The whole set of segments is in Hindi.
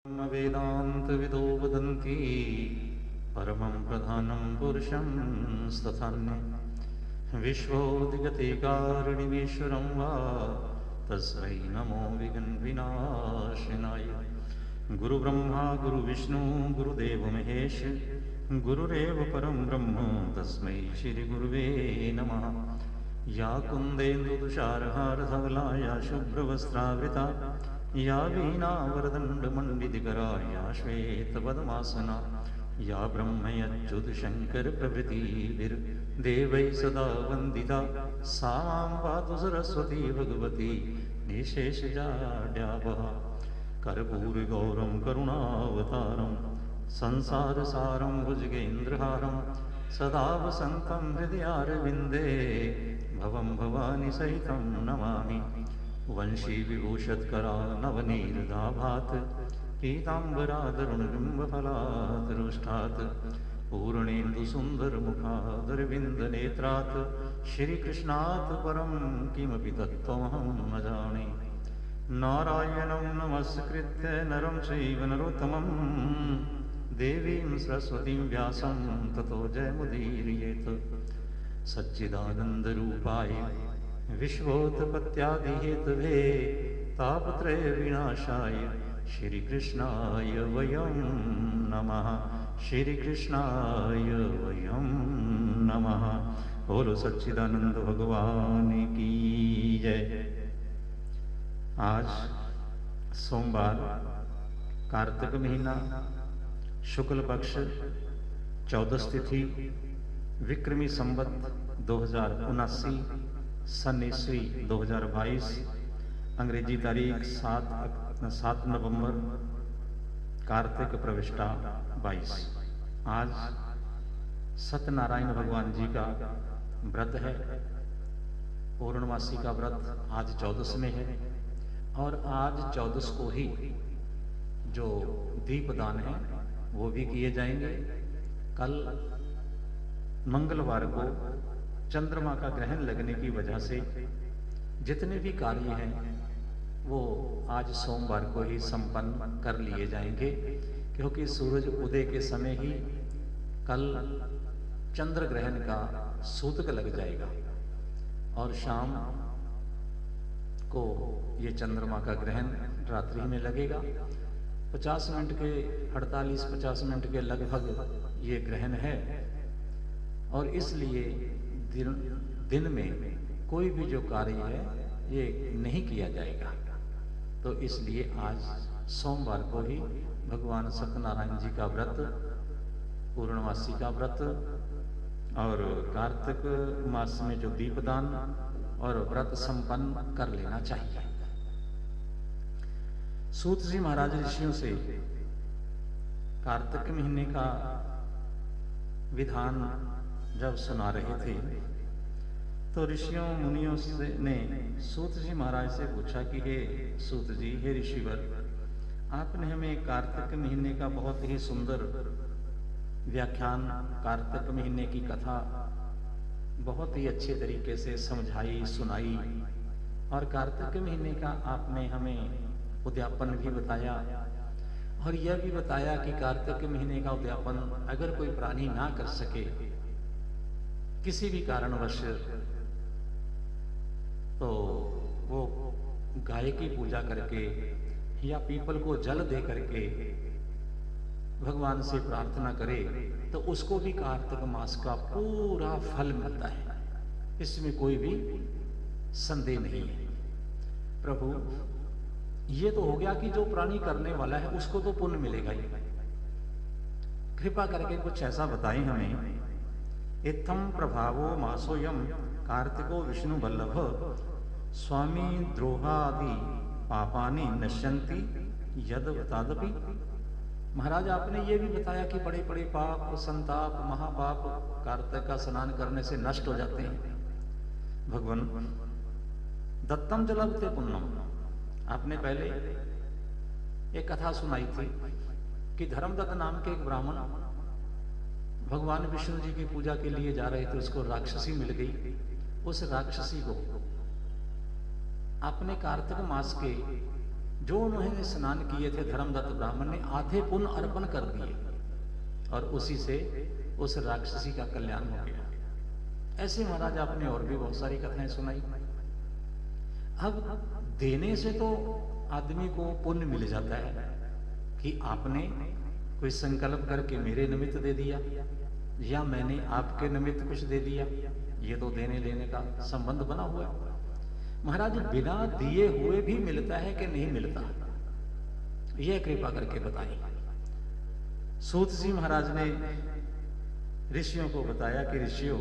वेदान्तविदो वदन्ति परमं प्रधानं पुरुषं तथान्य विश्वोदिगतिकारिणीश्वरं वा तस्मै नमो विघ्नविनाशिनाय। गुरुब्रह्मा गुरुविष्णु गुरुदेव महेश गुरुरेव परं ब्रह्म तस्मै श्रीगुरुवे नमः। या कुन्देन्दुतुषारहारधवला या शुभ्रवस्त्रावृता या वीणावरदण्डमण्डितकरा या श्वेतपद्मासना या ब्रह्मयच्युतशङ्करप्रभृतिभिर्देवैः सदा वन्दिता सा मां पातु सरस्वती भगवती निःशेषजाड्यापहा। कर्पूरगौरं करुणावतारं संसारसारं भुजगेन्द्रहारं सदा वसन्तं हृदयारविन्दे भवं भवानी सहितं नमामि। वंशी विभूषत्करा नवनीरदाभात् पीताम्बरादरुणबिम्बफलात् रोष्ठात् पूर्णेन्दुसुन्दरमुखादरविन्दनेत्रात् श्रीकृष्णात् परं किमपि तत्त्वमहं न जाने। नारायणं नमस्कृत्य नरं चैव नरोत्तमं देवीं सरस्वतीं व्यासं ततो जयमुदीरयेत्। सच्चिदानन्दरूपाय विश्वोत्पत्त्यादिहेतवे तापत्रयविनाशाय श्रीकृष्णाय वयं नमः। श्रीकृष्णाय वयं नमः। बोलो सच्चिदानंद भगवान की जय। आज सोमवार कार्तिक महीना शुक्ल पक्ष 14 तिथि विक्रमी संवत 2079 सन ईस्वी 2022 अंग्रेजी तारीख 7 नवंबर कार्तिक प्रविष्टा 22। आज सत्यनारायण भगवान जी का व्रत है। पूर्णमासी का व्रत आज 14 में है और आज 14 को ही जो दीपदान है वो भी किए जाएंगे। कल मंगलवार को चंद्रमा का ग्रहण लगने की वजह से जितने भी कार्य हैं वो आज सोमवार को ही संपन्न कर लिए जाएंगे, क्योंकि सूरज उदय के समय ही कल चंद्र ग्रहण का सूतक लग जाएगा और शाम को ये चंद्रमा का ग्रहण रात्रि में लगेगा। 50 मिनट के 48-50 मिनट के लगभग ये ग्रहण है और इसलिए दिन में कोई भी जो कार्य है ये नहीं किया जाएगा। तो इसलिए आज सोमवार को ही भगवान सत्यनारायण जी का व्रत, पूर्णमासी का व्रत और कार्तिक मास में जो दीपदान और व्रत संपन्न कर लेना चाहिए। सूत जी महाराज ऋषियों से कार्तिक महीने का विधान जब सुना रहे थे तो ऋषियों मुनियों से ने सूत जी महाराज से पूछा कि हे सूत जी, हे ऋषिवर, आपने हमें कार्तिक महीने का बहुत ही सुंदर व्याख्यान, कार्तिक महीने की कथा बहुत ही अच्छे तरीके से समझाई, सुनाई और कार्तिक महीने का आपने हमें उद्यापन भी बताया और यह भी बताया कि कार्तिक महीने का उद्यापन अगर कोई प्राणी ना कर सके किसी भी कारणवश तो वो गाय की पूजा करके या पीपल को जल दे करके भगवान से प्रार्थना करे तो उसको भी कार्तिक मास का पूरा फल मिलता है। इसमें कोई भी संदेह नहीं है। प्रभु, ये तो हो गया कि जो प्राणी करने वाला है उसको तो पुण्य मिलेगा ही। कृपा करके कुछ ऐसा बताएं हमें। इत्थम प्रभावो मासोयम कार्तिको विष्णु वल्लभ स्वामी द्रोहादि पापानि नश्यन्ति यद तदपि। महाराज, आपने ये भी बताया कि बड़े बड़े पाप, संताप, महापाप कार्तिक का स्नान करने से नष्ट हो जाते हैं। भगवान, दत्तम जलभते पुण्यम, आपने पहले एक कथा सुनाई थी कि धर्मदत्त नाम के एक ब्राह्मण भगवान विष्णु जी की पूजा के लिए जा रहे थे, उसको राक्षसी मिल गई। उस राक्षसी को आपने कार्तिक मास के जो उन्होंने स्नान किए थे धर्मदत्त ब्राह्मण ने आधे पुण्य अर्पण कर दिए और उसी से उस राक्षसी का कल्याण हो गया। ऐसे महाराज आपने और भी बहुत सारी कथाएं सुनाई। अब देने से तो आदमी को पुण्य मिल जाता है कि आपने कोई संकल्प करके मेरे निमित्त दे दिया या मैंने आपके निमित्त कुछ दे दिया, ये तो देने लेने का संबंध बना हुआ है। महाराज बिना दिए हुए भी मिलता है कि नहीं मिलता, यह कृपा करके बताइए। सूत जी महाराज ने ऋषियों को बताया कि ऋषियों,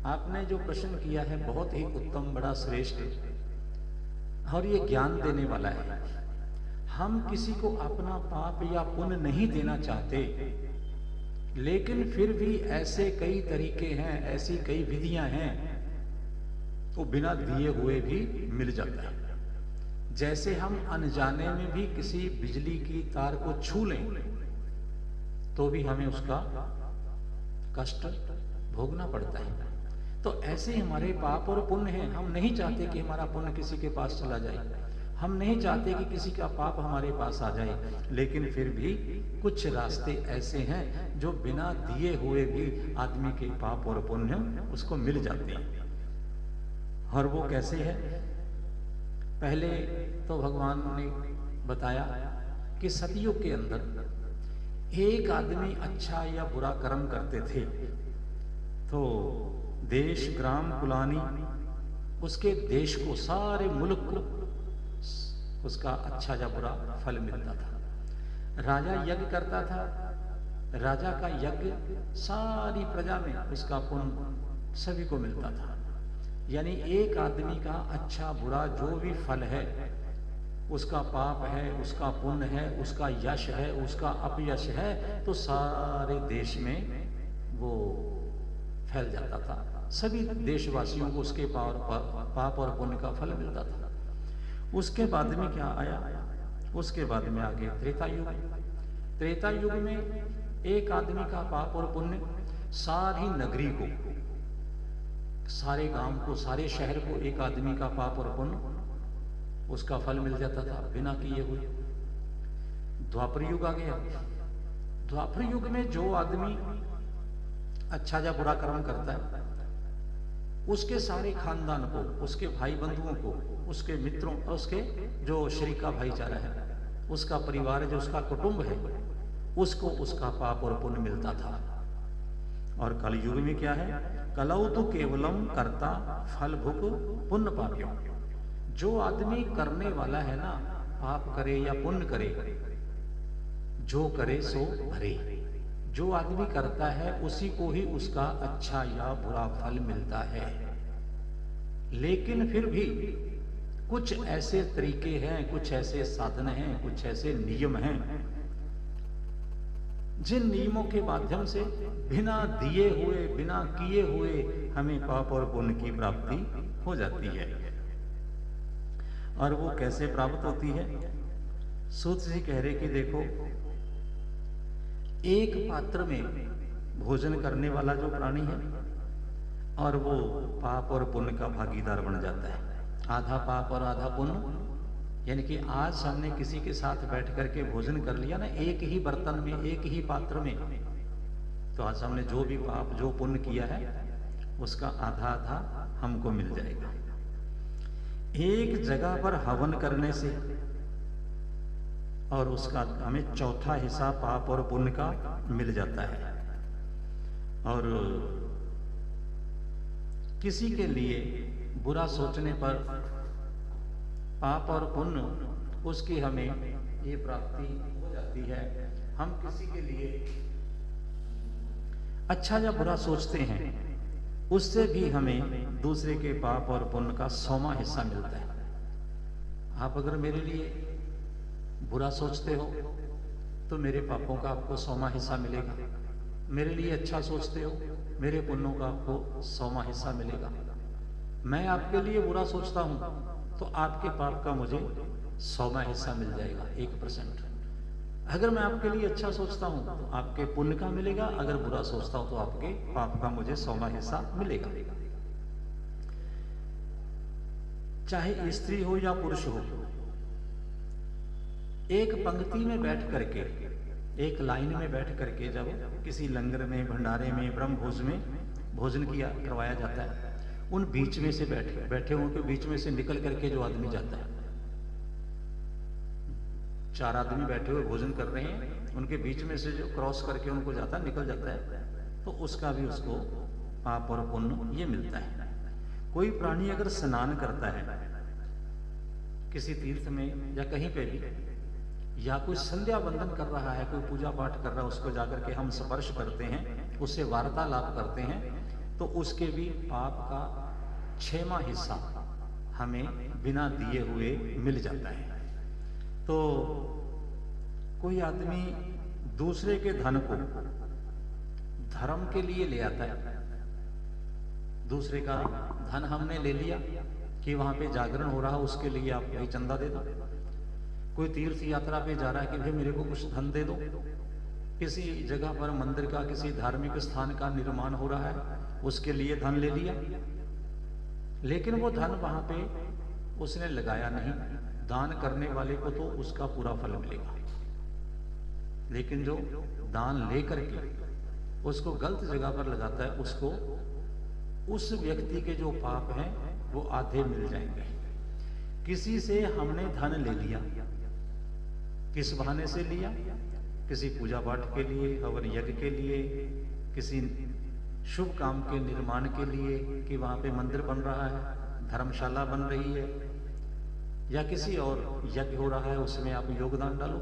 आपने जो प्रश्न किया है बहुत ही उत्तम, बड़ा श्रेष्ठ और ये ज्ञान देने वाला है। हम किसी को अपना पाप या पुण्य नहीं देना चाहते, लेकिन फिर भी ऐसे कई तरीके हैं, ऐसी कई विधियां हैं, वो बिना दिए हुए भी मिल जाता है। जैसे हम अनजाने में भी किसी बिजली की तार को छू लें तो भी हमें उसका कष्ट भोगना पड़ता है। तो ऐसे हमारे पाप और पुण्य हैं। हम नहीं चाहते कि हमारा पुण्य किसी के पास चला जाए, हम नहीं चाहते कि किसी का पाप हमारे पास आ जाए, लेकिन फिर भी कुछ रास्ते ऐसे हैं जो बिना दिए हुए भी आदमी के पाप और पुण्य उसको मिल जाते हैं। और वो कैसे है? पहले तो भगवान ने बताया कि सतयुग के अंदर एक आदमी अच्छा या बुरा कर्म करते थे तो देश ग्राम कुलानी, उसके देश को, सारे मुल्क को उसका अच्छा या बुरा फल मिलता था। राजा यज्ञ करता था, राजा का यज्ञ सारी प्रजा में उसका पुण्य सभी को मिलता था। यानी एक आदमी का अच्छा बुरा जो भी फल है, उसका पाप है, उसका पुण्य है, उसका यश है, उसका अपयश है, तो सारे देश में वो फैल जाता था। सभी देशवासियों को उसके पाप और पुण्य का फल मिलता था। उसके बाद में क्या आया? उसके बाद में आगे त्रेता युग। त्रेता युग में एक आदमी का पाप और पुण्य सारी नगरी को, सारे गांव को, सारे शहर को एक आदमी का पाप और पुण्य उसका फल मिल जाता था बिना किए हुए। द्वापर युग आ गया। द्वापर युग में जो आदमी अच्छा या बुरा कर्म करता है, उसके सारे खानदान को, उसके भाई बंधुओं को, उसके मित्रों, उसके जो शरीक का भाईचारा है, उसका परिवार, जो उसका कुटुंब है, उसको उसका पाप और पुण्य मिलता था। और कलयुग में क्या है? कलौ तो केवलम कर्ता फल भुक पुण्य पाप्यो। जो आदमी करने वाला है ना, पाप करे या पुण्य करे, जो करे सो भरे। जो आदमी करता है उसी को ही उसका अच्छा या बुरा फल मिलता है। लेकिन फिर भी कुछ ऐसे तरीके हैं, कुछ ऐसे साधन हैं, कुछ ऐसे नियम हैं, जिन नियमों के माध्यम से बिना दिए हुए, बिना किए हुए हमें पाप और पुण्य की प्राप्ति हो जाती है। और वो कैसे प्राप्त होती है? सूत जी कह रहे कि देखो, एक पात्र में भोजन करने वाला जो प्राणी है, और वो पाप और पुण्य का भागीदार बन जाता है। आधा पाप और आधा पुण्य। यानी कि आज हमने किसी के साथ बैठ करके भोजन कर लिया ना, एक ही बर्तन में, एक ही पात्र में, तो आज हमने जो भी पाप, जो पुण्य किया है, उसका आधा आधा हमको मिल जाएगा। एक जगह पर हवन करने से और उसका हमें चौथा हिस्सा पाप और पुण्य का मिल जाता है। और किसी के लिए बुरा सोचने पर पाप और पुण्य उसकी हमें ये प्राप्ति हो जाती है। हम किसी के लिए अच्छा या बुरा सोचते हैं, उससे भी हमें दूसरे के पाप और पुण्य का 100वां हिस्सा मिलता है। आप अगर मेरे लिए बुरा सोचते हो तो मेरे पापों का आपको 100वां हिस्सा मिलेगा। मेरे लिए अच्छा सोचते हो, मेरे पुण्यों का आपको 100वां हिस्सा मिलेगा। मैं आपके लिए बुरा सोचता हूं तो आपके पाप का मुझे 100वां हिस्सा मिल जाएगा, 1%। अगर मैं आपके लिए अच्छा सोचता हूं तो आपके पुण्य का मिलेगा, अगर बुरा सोचता हूं तो आपके पाप का मुझे 100वां हिस्सा मिलेगा। चाहे स्त्री हो या पुरुष हो, एक पंक्ति में बैठ करके, एक लाइन में बैठ करके जब किसी लंगर में, भंडारे में, ब्रह्म भोज में भोजन किया करवाया जाता है, उन बीच में से बैठे उनके बीच में से निकल करके जो आदमी जाता है, 4 आदमी बैठे हुए भोजन कर रहे हैं, उनके बीच में से जो क्रॉस करके उनको जाता है, निकल जाता है, तो उसका भी उसको पाप और पुण्य ये मिलता है। कोई प्राणी अगर स्नान करता है किसी तीर्थ में या कहीं पे भी, या कोई संध्या बंदन कर रहा है, कोई पूजा पाठ कर रहा है, उसको जाकर के हम स्पर्श करते हैं, उससे वार्तालाप करते हैं, तो उसके भी पाप का 6वां हिस्सा हमें बिना दिए हुए मिल जाता है। तो कोई आदमी दूसरे के धन को धर्म के लिए ले आता है, दूसरे का धन हमने ले लिया कि वहां पे जागरण हो रहा है, उसके लिए आप भाई चंदा दे दो। कोई तीर्थ यात्रा पे जा रहा है कि भाई मेरे को कुछ धन दे दो। किसी जगह पर मंदिर का, किसी धार्मिक स्थान का निर्माण हो रहा है, उसके लिए धन ले लिया, लेकिन वो धन वहां पे उसने लगाया नहीं। दान करने वाले को तो उसका पूरा फल मिलेगा, लेकिन जो दान लेकर के उसको गलत जगह पर लगाता है, उसको उस व्यक्ति के जो पाप हैं वो आधे मिल जाएंगे। किसी से हमने धन ले लिया, किस बहाने से लिया? किसी पूजा पाठ के लिए, हवन यज्ञ के लिए, किसी शुभ काम के निर्माण के लिए कि वहां पे मंदिर बन रहा है, धर्मशाला बन रही है, या किसी और यज्ञ हो रहा है, उसमें आप योगदान डालो।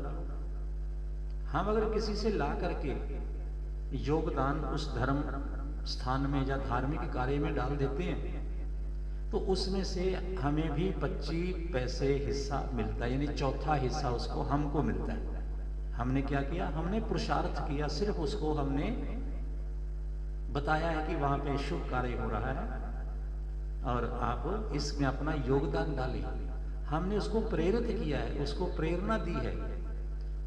हम अगर किसी से ला करके योगदान उस धर्म स्थान में या धार्मिक कार्य में डाल देते हैं, तो उसमें से हमें भी 25 पैसे हिस्सा मिलता है, यानी चौथा हिस्सा उसको हमको मिलता है। हमने क्या किया? हमने पुरुषार्थ किया, सिर्फ उसको हमने बताया है कि वहां पे शुभ कार्य हो रहा है और आप इसमें अपना योगदान डालिए। हमने उसको प्रेरित किया है, उसको प्रेरणा दी है।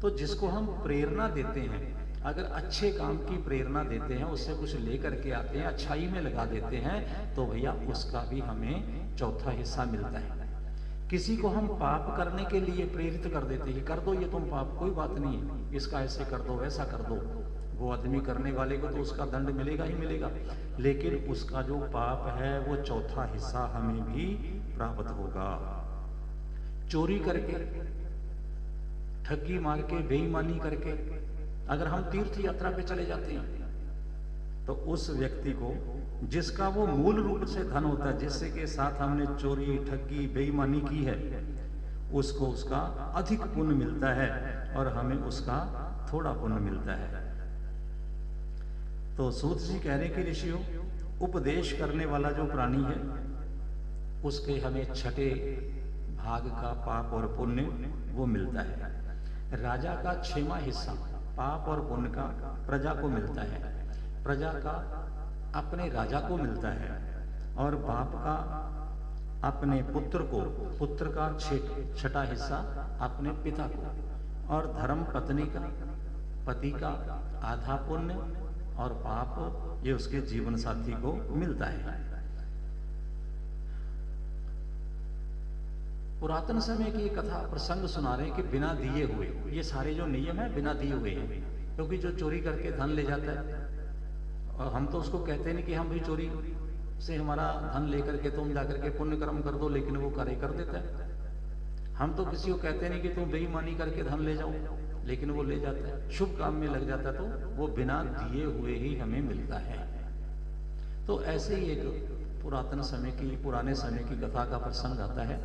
तो जिसको हम प्रेरणा देते हैं, अगर अच्छे काम की प्रेरणा देते हैं, उससे कुछ लेकर के आते हैं, अच्छाई में लगा देते हैं, तो भैया उसका भी हमें चौथा हिस्सा मिलता है। किसी को हम पाप करने के लिए प्रेरित कर देते हैं, कर दो ये तुम पाप, कोई बात नहीं है, इसका ऐसे कर दो, वैसा कर दो, वो आदमी करने वाले को तो उसका दंड मिलेगा ही मिलेगा, लेकिन उसका जो पाप है वो चौथा हिस्सा हमें भी प्राप्त होगा। चोरी करके, ठगी मार के, बेईमानी करके अगर हम तीर्थ यात्रा पे चले जाते हैं, तो उस व्यक्ति को जिसका वो मूल रूप से धन होता है, जिससे के साथ हमने चोरी, ठगी, बेईमानी की है, उसको उसका अधिक पुण्य मिलता है और हमें उसका थोड़ा पुण्य मिलता है। तो सूत जी कह रहे कि ऋषियों, उपदेश करने वाला जो प्राणी है उसके हमें छठे भाग का पाप और पुण्य वो मिलता है। राजा का 6वां हिस्सा पाप और पुण्य का प्रजा को मिलता है, प्रजा का अपने राजा को मिलता है, और बाप का अपने पुत्र को, पुत्र का 6ठा हिस्सा अपने पिता को, और धर्म पत्नी का, पति का आधा पुण्य और पाप ये उसके जीवन साथी को मिलता है। पुरातन समय की कथा प्रसंग सुना रहे हैं कि बिना दिए हुए, ये सारे जो नियम है बिना दिए हुए हैं, क्योंकि जो चोरी करके धन ले जाता है, और हम तो उसको कहते नहीं कि हम भी चोरी से हमारा धन लेकर के तुम जाकर के पुण्य कर्म कर दो, लेकिन वो कार्य कर देता है। हम तो किसी को कहते नहीं कि तुम बेईमानी करके धन ले जाओ, लेकिन वो ले जाता है, शुभ काम में लग जाता है, तो वो बिना दिए हुए ही हमें मिलता है। तो ऐसे ही एक पुरातन समय की, पुराने समय की कथा का प्रसंग आता है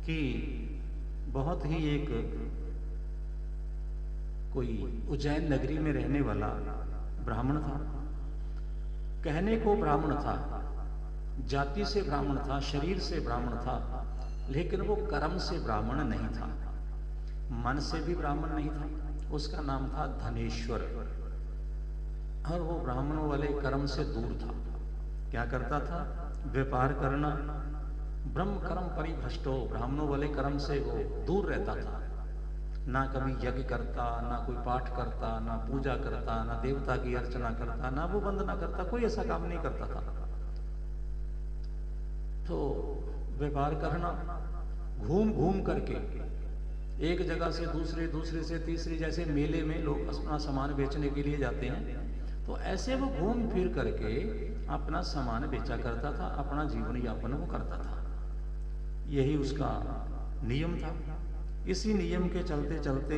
कि बहुत ही एक कोई उज्जैन नगरी में रहने वाला ब्राह्मण था। कहने को ब्राह्मण था, जाति से ब्राह्मण था, शरीर से ब्राह्मण था, लेकिन वो कर्म से ब्राह्मण नहीं था, मन से भी ब्राह्मण नहीं था। उसका नाम था धनेश्वर, और वो ब्राह्मणों वाले कर्म से दूर था। क्या करता था? व्यापार करना, ब्रह्म कर्म परिभ्रष्टो, ब्राह्मणों वाले कर्म से वो दूर रहता था। ना कभी यज्ञ करता, ना कोई पाठ करता, ना पूजा करता, ना देवता की अर्चना करता, ना वो वंदना करता, कोई ऐसा काम नहीं करता था। तो व्यापार करना, घूम घूम करके एक जगह से दूसरे, दूसरे से तीसरी, जैसे मेले में लोग अपना सामान बेचने के लिए जाते हैं, तो ऐसे वो घूम फिर करके अपना सामान बेचा करता था, अपना जीवन यापन वो करता था। यही उसका नियम था। इसी नियम के चलते चलते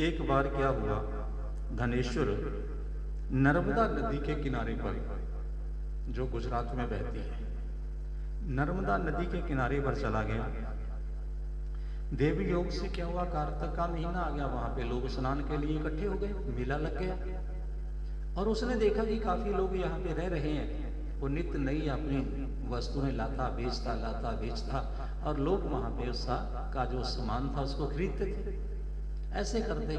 एक बार क्या हुआ, धनेश्वर नर्मदा नदी के किनारे पर, जो गुजरात में बहती है, नर्मदा नदी के किनारे पर चला गया। देवी योग से क्या हुआ, कार्तिक का महीना आ गया, वहां पे लोग स्नान के लिए इकट्ठे हो गए, मेला लग गया। और उसने देखा कि काफी लोग यहाँ पे रह रहे हैं, वो नित्य नई अपनी वस्तुएं लाता बेचता, और लोग वहां पे उसका का जो सामान था उसको खरीदते थे। ऐसे करते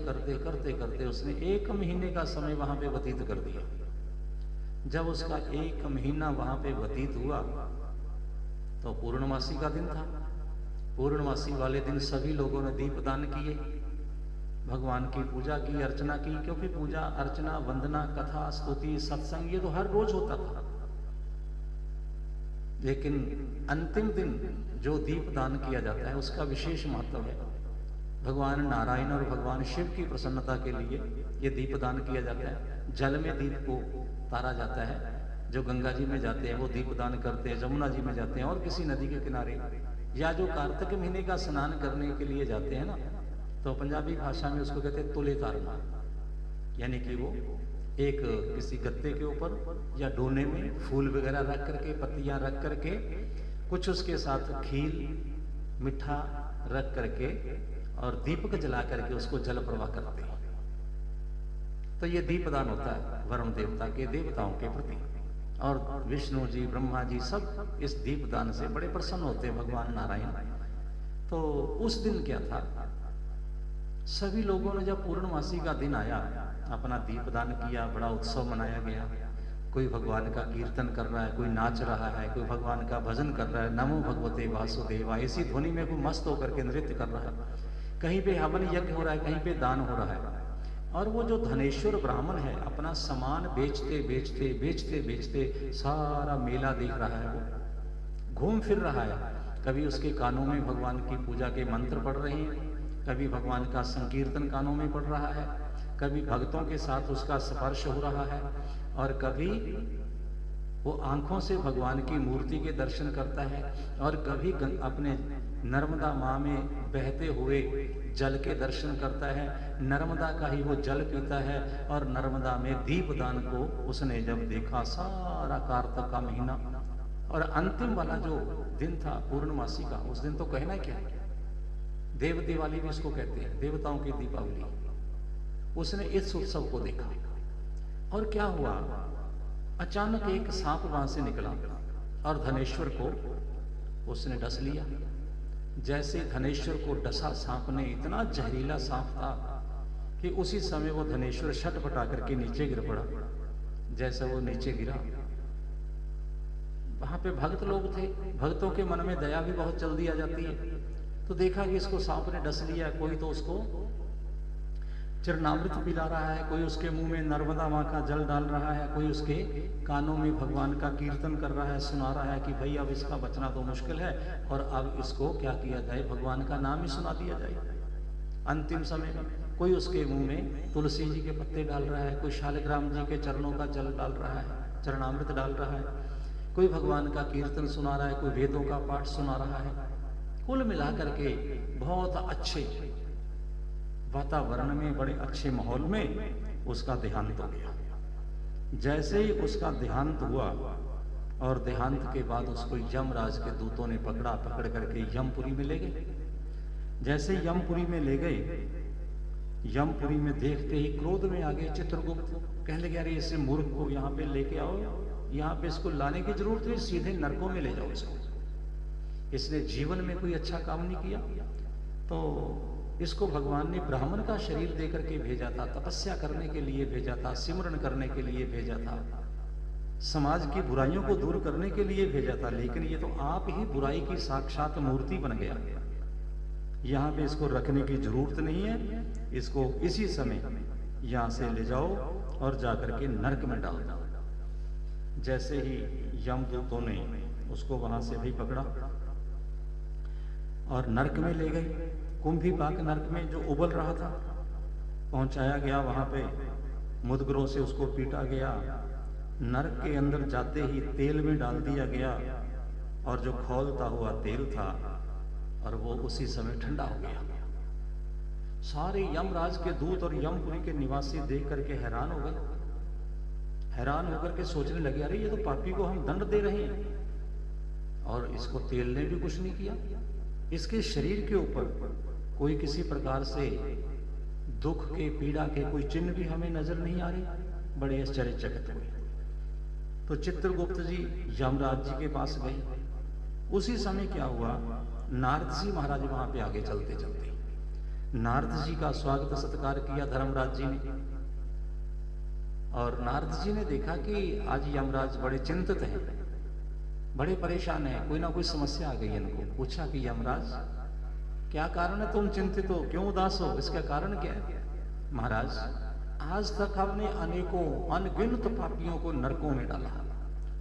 करते उसने 1 महीने का समय वहां पे व्यतीत कर दिया। जब उसका 1 महीना वहां पे व्यतीत हुआ तो पूर्णमासी का दिन था। पूर्णमासी वाले दिन सभी लोगों ने दीपदान किए, भगवान की पूजा की, अर्चना की, क्योंकि पूजा अर्चना वंदना कथा स्तुति सत्संग ये तो हर रोज होता था। लेकिन अंतिम दिन जो दीपदान किया जाता है उसका विशेष महत्व है। भगवान नारायण और भगवान शिव की प्रसन्नता के लिए ये दीपदान किया जाता है। जल में दीप को तारा जाता है। जो गंगा जी में जाते हैं वो दीपदान करते हैं, जमुना जी में जाते हैं और किसी नदी के किनारे, या जो कार्तिक महीने का स्नान करने के लिए जाते हैं ना, तो पंजाबी भाषा में उसको कहते हैं तुले तारना, यानी कि वो एक किसी गत्ते के ऊपर या डोने में फूल वगैरह रख करके, पत्तियां रख करके, कुछ उसके साथ खील मिठा रख करके और दीपक जला करके उसको जल प्रवाह करते हैं। तो ये दीपदान होता है वरुण देवता के, देवताओं के प्रति। और विष्णु जी ब्रह्मा जी सब इस दीपदान से बड़े प्रसन्न होते हैं, भगवान नारायण। तो उस दिन क्या था, सभी लोगों ने जब पूर्णमासी का दिन आया अपना दीपदान किया, बड़ा उत्सव मनाया गया। कोई भगवान का कीर्तन कर रहा है, कोई नाच रहा है, कोई भगवान का भजन कर रहा है, नमो भगवते वासुदेवा, इसी ध्वनि में कोई मस्त होकर के नृत्य कर रहा है। कहीं पे हवन यज्ञ हो रहा है, कहीं पे दान हो रहा है। और वो जो धनेश्वर ब्राह्मण है अपना सामान बेचते सारा मेला देख रहा है, वो घूम फिर रहा है। कभी उसके कानों में भगवान की पूजा के मंत्र पढ़ रहे हैं, कभी भगवान का संकीर्तन कानों में पढ़ रहा है, कभी भक्तों के साथ उसका स्पर्श हो रहा है, और कभी वो आंखों से भगवान की मूर्ति के दर्शन करता है, और कभी अपने नर्मदा माँ में बहते हुए जल के दर्शन करता है। नर्मदा का ही वो जल पीता है। और नर्मदा में दीपदान को उसने जब देखा, सारा कार्तिक का महीना और अंतिम वाला जो दिन था पूर्णमासी का, उस दिन तो कहना क्या है, देव दिवाली भी इसको कहते हैं, देवताओं की दीपावली। उसने इस उत्सव को देखा और क्या हुआ, अचानक एक सांप वहां से निकला और धनेश्वर को उसने डस लिया। जैसे धनेश्वर को डसा सांप ने, इतना जहरीला सांप था कि उसी समय वो धनेश्वर छटपटा करके नीचे गिर पड़ा। जैसे वो नीचे गिरा, वहां पे भक्त लोग थे, भक्तों के मन में दया भी बहुत जल्दी आ जाती है। तो देखा कि इसको सांप ने डस लिया। कोई तो उसको चरणामृत पिला रहा है, कोई उसके मुंह में नर्मदा माँ का जल डाल रहा है, कोई उसके कानों में भगवान का कीर्तन कर रहा है, सुना रहा है कि भाई अब इसका बचना तो मुश्किल है और अब इसको क्या किया जाए, भगवान का नाम ही सुना दिया जाए। अंतिम समय में कोई उसके मुंह में तुलसी जी के पत्ते डाल रहा है, कोई शालिग्राम जी के चरणों का जल डाल रहा है, चरणामृत डाल रहा है, कोई भगवान का कीर्तन सुना रहा है, कोई वेदों का पाठ सुना रहा है। कुल मिलाकर के बहुत अच्छे वातावरण में, बड़े अच्छे माहौल में उसका देहांत हो गया। जैसे ही उसका देहांत हुआ और देहांत के बाद उसको यमराज के दूतों ने पकड़ा, पकड़ करके यमपुरी में ले गए। जैसे यमपुरी में ले गए, यमपुरी में देखते ही क्रोध में आ गए चित्रगुप्त। कहने लगे अरे इसे मूर्ख को यहाँ पे लेके आओ, यहाँ पे इसको लाने की जरूरत नहीं, सीधे नरकों में ले जाओ इसको, इसने जीवन में कोई अच्छा काम नहीं किया। तो इसको भगवान ने ब्राह्मण का शरीर देकर के भेजा था, तपस्या करने के लिए भेजा था, सिमरन करने के लिए भेजा था, समाज की बुराइयों को दूर करने के लिए भेजा था। लेकिन ये तो आप ही बुराई की साक्षात मूर्ति बन गया। यहाँ पे इसको रखने की जरूरत नहीं है, इसको इसी समय यहाँ से ले जाओ और जाकर के नरक में डाल दो। जैसे ही यमदूतों ने उसको वहां से भी पकड़ा और नरक में ले गए। कुंभीपाक नरक में जो उबल रहा था, पहुंचाया गया वहां पे, मुदगरों से उसको पीटा गया, नरक के अंदर जाते ही तेल में डाल दिया गया और जो खौलता हुआ तेल था और वो उसी समय ठंडा हो गया। सारे यमराज के दूत और यमपुरी के निवासी देख करके हैरान हो गए। हैरान होकर के सोचने लगे, अरे ये तो पापी को हम दंड दे रहे हैं और इसको तेल ने भी कुछ नहीं किया, इसके शरीर के ऊपर कोई किसी प्रकार से दुख के, पीड़ा के कोई चिन्ह भी हमें नजर नहीं आ रहे। बड़े आश्चर्यचकित हुए। तो चित्रगुप्त जी यमराज जी के पास गए। उसी समय क्या हुआ, नारद जी महाराज वहां पे आगे चलते चलते, नारद जी का स्वागत सत्कार किया धर्मराज जी ने। और नारद जी ने देखा कि आज यमराज बड़े चिंतित हैं, बड़े परेशान हैं, कोई ना कोई समस्या आ गई है इनको। पूछा कि यमराज क्या कारण है, तुम चिंतित हो, क्यों उदास हो, इसका कारण क्या है? महाराज आज तक हमने अनेकों अनगिनत पापियों को नरकों में डाला,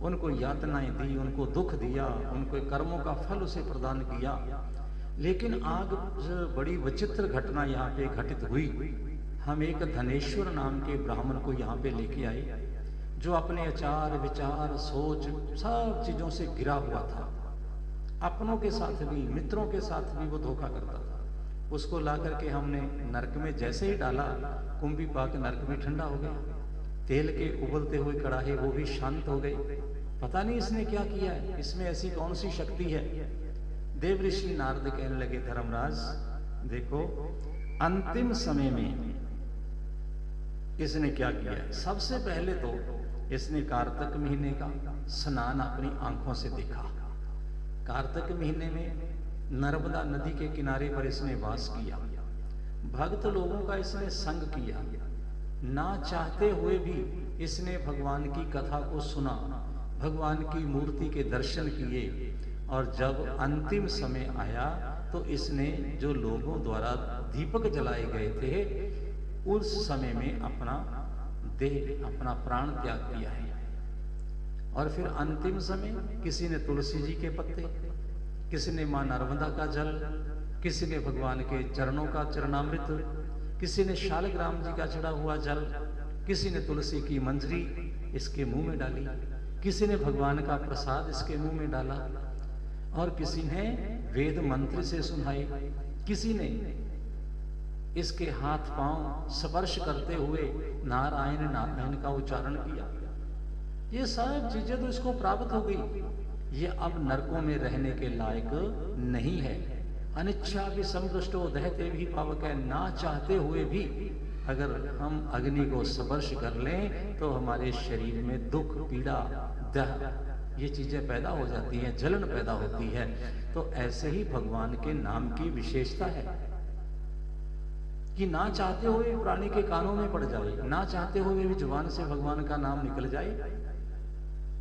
उनको यातनाएं दी, उनको दुख दिया, उनको कर्मों का फल उसे प्रदान किया, लेकिन आज बड़ी विचित्र घटना यहाँ पे घटित हुई। हम एक धनेश्वर नाम के ब्राह्मण को यहाँ पे लेके आए, जो अपने आचार विचार सोच सब चीजों से घिरा हुआ था, अपनों के साथ भी मित्रों के साथ भी वो धोखा करता था। उसको ला करके हमने नरक में जैसे ही डाला, कुंभीपाक नरक में ठंडा हो गया, तेल के उबलते हुए कड़ाहे वो भी शांत हो गए। पता नहीं इसने क्या किया है, इसमें ऐसी कौन सी शक्ति है। देव ऋषि नारद कहने लगे, धर्मराज देखो अंतिम समय में इसने क्या किया है। सबसे पहले तो इसने कार्तिक महीने का स्नान अपनी आंखों से देखा। कार्तिक महीने में नर्मदा नदी के किनारे पर इसने वास किया, भक्त लोगों का इसने संग किया, ना चाहते हुए भी इसने भगवान की कथा को सुना, भगवान की मूर्ति के दर्शन किए। और जब अंतिम समय आया तो इसने जो लोगों द्वारा दीपक जलाए गए थे, उस समय में अपना देह, अपना प्राण त्याग किया है। और फिर अंतिम समय किसी ने तुलसी जी के पत्ते, किसी ने मां नर्मदा का जल, किसी ने भगवान के चरणों का चरणामृत, किसी ने शालग्राम जी का चढ़ा हुआ जल, किसी ने तुलसी की मंजरी इसके मुंह में डाली, किसी ने भगवान का प्रसाद इसके मुंह में डाला, और किसी ने वेद मंत्र से सुनाए, किसी ने इसके हाथ पांव स्पर्श करते हुए नारायण नारायण का उच्चारण किया। ये सब चीजें तो इसको प्राप्त हो गई। ये अब नरकों में रहने के लायक नहीं है। अनिच्छा भी संतुष्टो दहते भी पावक है, ना चाहते हुए भी अगर हम अग्नि को स्पर्श कर लें तो हमारे शरीर में दुख, पीड़ा, दह, ये चीजें पैदा हो जाती हैं, जलन पैदा होती है। तो ऐसे ही भगवान के नाम की विशेषता है कि ना चाहते हुए प्राणी के कानों में पड़ जाए, ना चाहते हुए भी जुबान से भगवान का नाम निकल जाए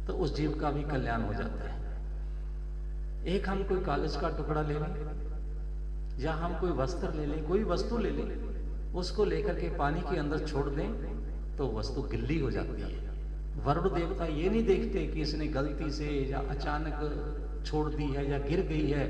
तो उस जीव का भी कल्याण हो जाता है। एक हम कोई कागज का टुकड़ा ले लें या हम कोई वस्त्र ले लें, कोई वस्तु ले लें, उसको लेकर के पानी के अंदर छोड़ दें तो वस्तु गिल्ली हो जाती है। वरुण देवता ये नहीं देखते कि इसने गलती से या अचानक छोड़ दी है या गिर गई है।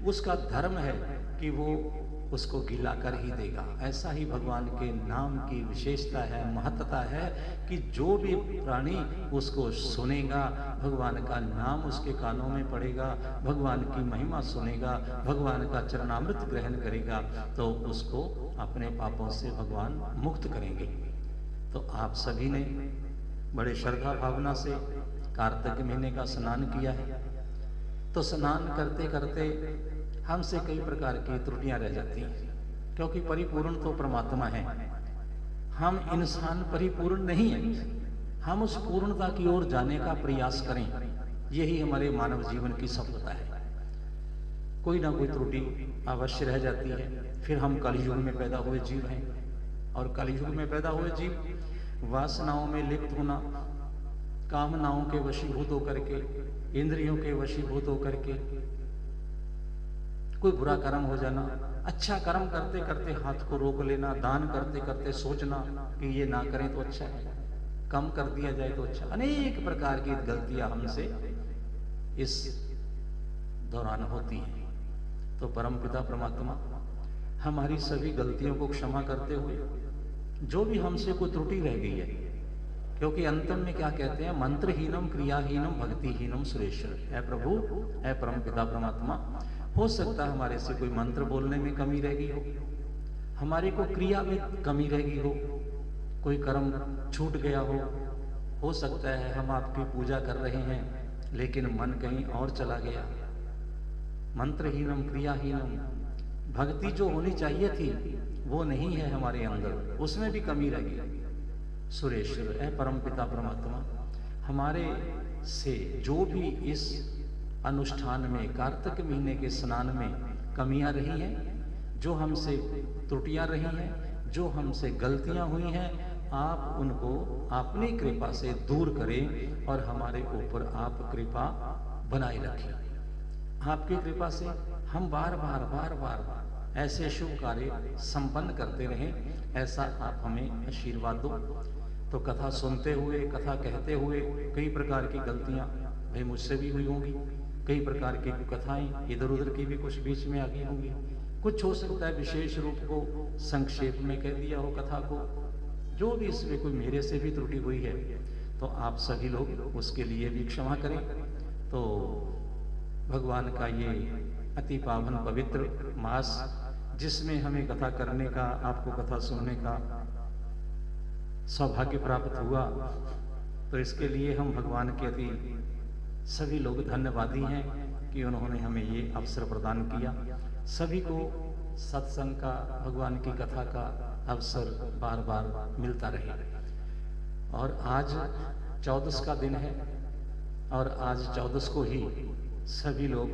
उसका धर्म है कि वो उसको गिला कर ही देगा। ऐसा ही भगवान के नाम की विशेषता है, महत्ता है कि जो भी प्राणी उसको सुनेगा, भगवान का नाम उसके कानों में पड़ेगा, भगवान की महिमा सुनेगा, भगवान का चरणामृत ग्रहण करेगा तो उसको अपने पापों से भगवान मुक्त करेंगे। तो आप सभी ने बड़े श्रद्धा भावना से कार्तिक महीने का स्नान किया है। तो स्नान करते करते हमसे कई प्रकार की त्रुटियां रह जाती हैं, क्योंकि परिपूर्ण तो परमात्मा है, हम इंसान परिपूर्ण नहीं है। हम उस पूर्णता की ओर जाने का प्रयास करें, यही हमारे मानव जीवन की सफलता है। कोई ना कोई त्रुटि अवश्य रह जाती है। फिर हम कलयुग में पैदा हुए जीव हैं, और कलयुग में पैदा हुए जीव वासनाओं में लिप्त होना, कामनाओं के वशीभूत होकर के, इंद्रियों के वशीभूत होकर के कोई बुरा कर्म हो जाना, अच्छा कर्म करते करते हाथ को रोक लेना, दान करते करते सोचना कि ये ना करें तो अच्छा है, कम कर दिया जाए तो अच्छा। अनेक प्रकार की गलतियां हमसे इस दौरान होती हैं। तो परमपिता परमात्मा हमारी सभी गलतियों को क्षमा करते हुए जो भी हमसे कोई त्रुटि रह गई है, क्योंकि अंतम में क्या कहते हैं, मंत्रहीनम क्रियाहीनम भक्तिहीनम सुरेश्वर। है प्रभु, है परमपिता परमात्मा, हो सकता है हमारे से कोई मंत्र बोलने में कमी रह गई हो, हमारे को क्रिया में कमी रह गई हो, कोई कर्म छूट गया हो सकता है हम आपकी पूजा कर रहे हैं लेकिन मन कहीं और चला गया। मंत्रहीनम क्रियाहीनम, भक्ति जो होनी चाहिए थी वो नहीं है हमारे अंदर, उसमें भी कमी रह गई। सुरेश्वर है परमपिता परमात्मा, हमारे से जो भी इस अनुष्ठान में कार्तिक महीने के स्नान में कमियां रही हैं, जो हमसे त्रुटियां रही हैं, जो हमसे गलतियां हुई हैं, आप उनको अपनी कृपा से दूर करें और हमारे ऊपर आप कृपा बनाए रखें। आपकी कृपा से हम बार बार ऐसे शुभ कार्य संपन्न करते रहें, ऐसा आप हमें आशीर्वाद दो। तो कथा सुनते हुए, कथा कहते हुए कई प्रकार की गलतियां भाई मुझसे भी हुई होंगी, कई प्रकार की कथाएं इधर उधर की भी कुछ बीच में आ गई होंगी, कुछ हो सकता है विशेष रूप को संक्षेप में कह दिया हो कथा को, जो भी इसमें कोई मेरे से भी त्रुटि हुई है तो आप सभी लोग उसके लिए भी क्षमा करें। तो भगवान का ये अति पावन पवित्र मास जिसमें हमें कथा करने का, आपको कथा सुनने का सौभाग्य प्राप्त हुआ, तो इसके लिए हम भगवान के अति सभी लोग धन्यवादी हैं कि उन्होंने हमें ये अवसर प्रदान किया। सभी को सत्संग का, भगवान की कथा का अवसर बार बार मिलता रहे। और आज 14 का दिन है और आज 14 को ही सभी लोग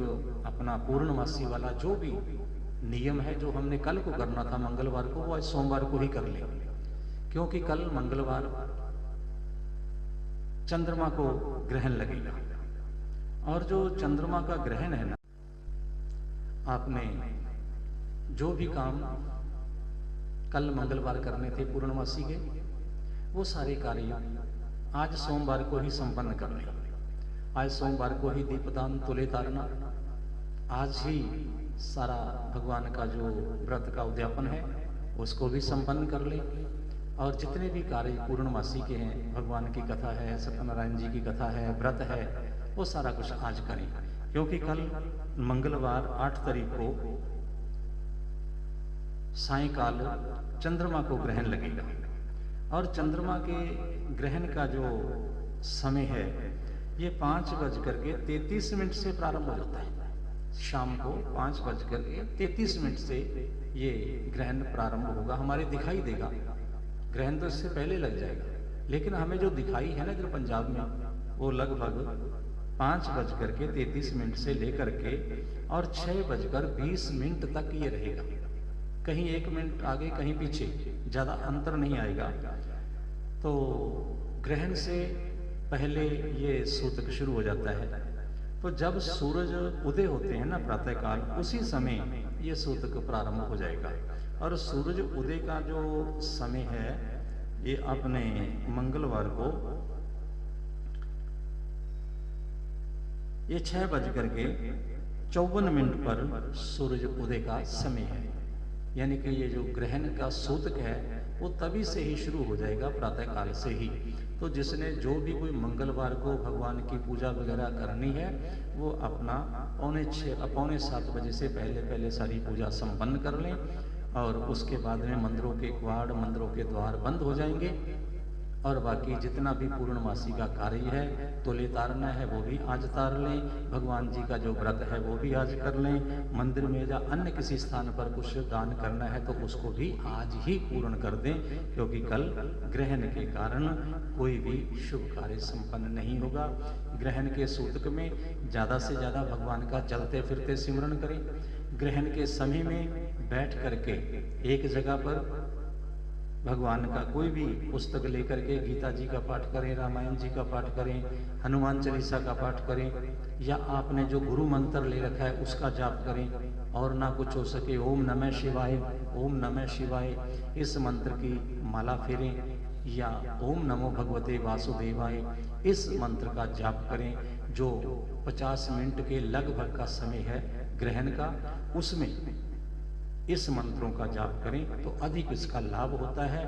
अपना पूर्णमासी वाला जो भी नियम है, जो हमने कल को करना था मंगलवार को, वो आज सोमवार को ही कर ले, क्योंकि कल मंगलवार चंद्रमा को ग्रहण लगेगा। और जो चंद्रमा का ग्रहण है ना, आपने जो भी काम कल मंगलवार करने थे पूर्णमासी के, वो सारे कार्य आज सोमवार को ही संपन्न कर लें। आज सोमवार को ही दीपदान, तुले तारना, आज ही सारा भगवान का जो व्रत का उद्यापन है उसको भी संपन्न कर ले। और जितने भी कार्य पूर्णमासी के हैं, भगवान की कथा है, सत्यनारायण जी की कथा है, व्रत है, वो सारा कुछ आज करें, क्योंकि कल मंगलवार 8 तारीख को सायंकाल चंद्रमा को ग्रहण लगेगा। और चंद्रमा के ग्रहण का जो समय है ये 5:33 से प्रारंभ हो जाता है। शाम को 5:33 से ये ग्रहण प्रारंभ होगा, हमारे दिखाई देगा। ग्रहण तो इससे पहले लग जाएगा, लेकिन हमें जो दिखाई है ना इधर पंजाब में, वो लगभग 5:33 से लेकर के और 6:20 तक ये रहेगा। कहीं 1 मिनट आगे कहीं पीछे, ज्यादा अंतर नहीं आएगा। तो ग्रहण से पहले ये सूतक शुरू हो जाता है। तो जब सूरज उदय होते हैं ना प्रातःकाल, उसी समय ये सूतक प्रारंभ हो जाएगा। और सूरज उदय का जो समय है ये अपने मंगलवार को ये 6:54 पर सूरज उदय का समय है। यानी कि ये जो ग्रहण का सूतक है वो तभी से ही शुरू हो जाएगा, प्रातःकाल से ही। तो जिसने जो भी कोई मंगलवार को भगवान की पूजा वगैरह करनी है वो अपना 6:45 बजे से पहले सारी पूजा संपन्न कर लें। और उसके बाद में मंदिरों के कवाड़, मंदिरों के द्वार बंद हो जाएंगे। और बाकी जितना भी पूर्णमासी का कार्य है, तुले तारना है वो भी आज तार लें, भगवान जी का जो व्रत है वो भी आज कर लें, मंदिर में या अन्य किसी स्थान पर कुछ दान करना है तो उसको भी आज ही पूर्ण कर दें, क्योंकि कल ग्रहण के कारण कोई भी शुभ कार्य संपन्न नहीं होगा। ग्रहण के सूतक में ज़्यादा से ज़्यादा भगवान का चलते फिरते सिमरन करें। ग्रहण के समय में बैठ करके एक जगह पर भगवान का कोई भी पुस्तक लेकर के गीता जी का पाठ करें, रामायण जी का पाठ करें, हनुमान चालीसा का पाठ करें, या आपने जो गुरु मंत्र ले रखा है उसका जाप करें। और ना कुछ हो सके ओम नमः शिवाय, ओम नमः शिवाय इस मंत्र की माला फेरें, या ओम नमो भगवते वासुदेवाय इस मंत्र का जाप करें, जो 50 मिनट के लगभग का समय है ग्रहण का, उसमें इस मंत्रों का जाप करें तो अधिक इसका लाभ होता है।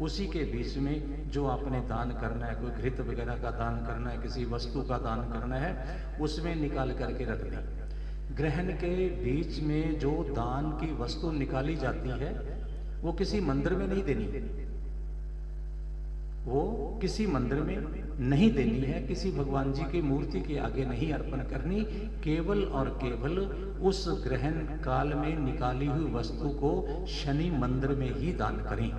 उसी के बीच में जो आपने दान करना है, कोई घृत वगैरह का दान करना है, किसी वस्तु का दान करना है, उसमें निकाल करके रख दें। ग्रहण के बीच में जो दान की वस्तु निकाली जाती है वो किसी मंदिर में नहीं देनी, वो किसी मंदिर में नहीं देनी है, किसी भगवान जी की मूर्ति के आगे नहीं अर्पण करनी। केवल और केवल उस ग्रहण काल में निकाली हुई वस्तु को शनि मंदिर में ही दान करें,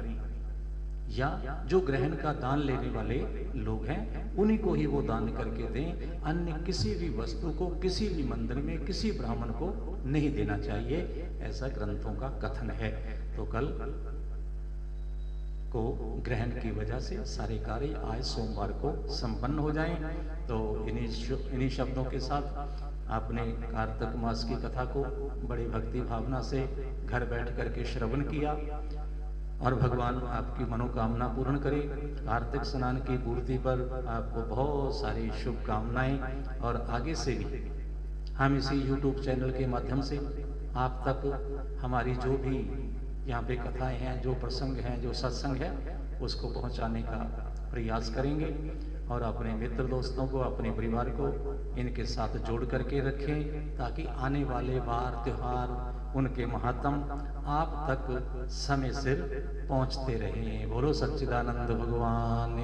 या जो ग्रहण का दान लेने वाले लोग हैं उन्हीं को ही वो दान करके दें। अन्य किसी भी वस्तु को किसी भी मंदिर में किसी ब्राह्मण को नहीं देना चाहिए, ऐसा ग्रंथों का कथन है। तो कल को ग्रहण की वजह से सारे कार्य आज सोमवार को संपन्न हो जाएं। तो इन्हीं शब्दों के साथ आपने कार्तिक मास की कथा को बड़ी भक्ति भावना से घर बैठ करके श्रवण किया, और भगवान आपकी मनोकामना पूर्ण करे। कार्तिक स्नान की पूर्ति पर आपको बहुत सारी शुभकामनाएं, और आगे से भी हम इसी YouTube चैनल के माध्यम से आप तक हमारी जो भी यहाँ पे कथाएं हैं, जो प्रसंग हैं, जो सत्संग है, उसको पहुँचाने का प्रयास करेंगे। और अपने मित्र दोस्तों को, अपने परिवार को इनके साथ जोड़ करके रखें, ताकि आने वाले वार त्योहार, उनके महात्म आप तक समय सिर पहुँचते रहें। बोलो सच्चिदानंद भगवान।